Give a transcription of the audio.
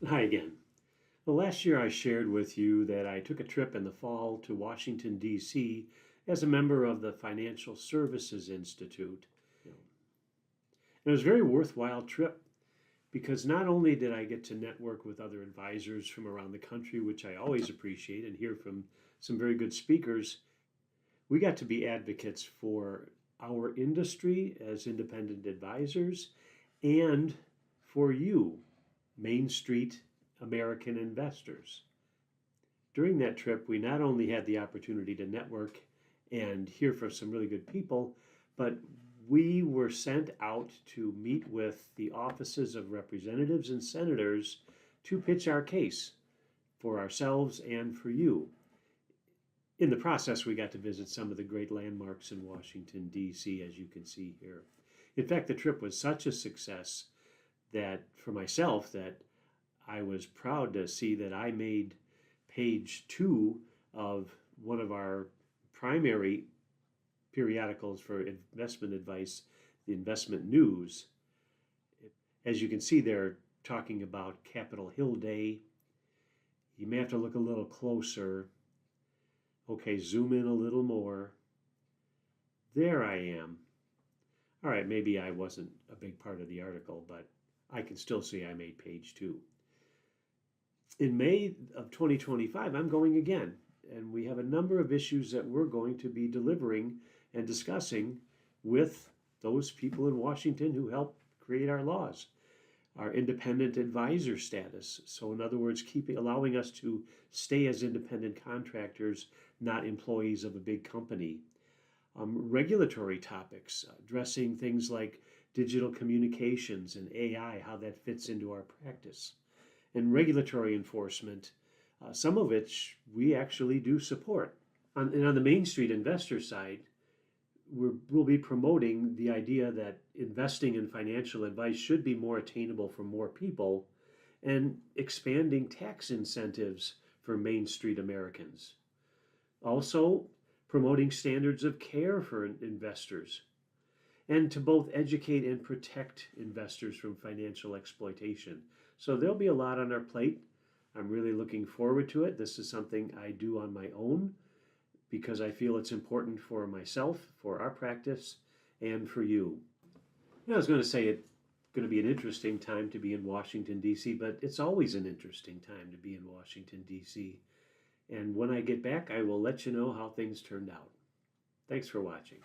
Hi again. Well, last year I shared with you that I took a trip in the fall to Washington, D.C. as a member of the Financial Services Institute. It was a very worthwhile trip because not only did I get to network with other advisors from around the country, which I always appreciate, and hear from some very good speakers, we got to be advocates for our industry as independent advisors and for you, Main Street American investors. During that trip, we not only had the opportunity to network and hear from some really good people, but we were sent out to meet with the offices of representatives and senators to pitch our case for ourselves and for you. In the process, we got to visit some of the great landmarks in Washington, D.C., as you can see here. In fact, the trip was such a success that for myself that I was proud to see that I made page 2 of one of our primary periodicals for investment advice, the Investment News. As you can see, they're talking about Capitol Hill Day. You may have to look a little closer. Okay, zoom in a little more. There I am. All right, maybe I wasn't a big part of the article, but I can still see I made page 2. In May of 2025, I'm going again, and we have a number of issues that we're going to be delivering and discussing with those people in Washington who help create our laws. Our independent advisor status. So, in other words, allowing us to stay as independent contractors, not employees of a big company. Regulatory topics, addressing things like digital communications and AI, how that fits into our practice. And regulatory enforcement, some of which we actually do support. And on the Main Street investor side, we'll be promoting the idea that investing in financial advice should be more attainable for more people and expanding tax incentives for Main Street Americans. Also, promoting standards of care for investors and to both educate and protect investors from financial exploitation. So there'll be a lot on our plate. I'm really looking forward to it. This is something I do on my own because I feel it's important for myself, for our practice, and for you. I was going to say it's going to be an interesting time to be in Washington, D.C., but it's always an interesting time to be in Washington, D.C. And when I get back, I will let you know how things turned out. Thanks for watching.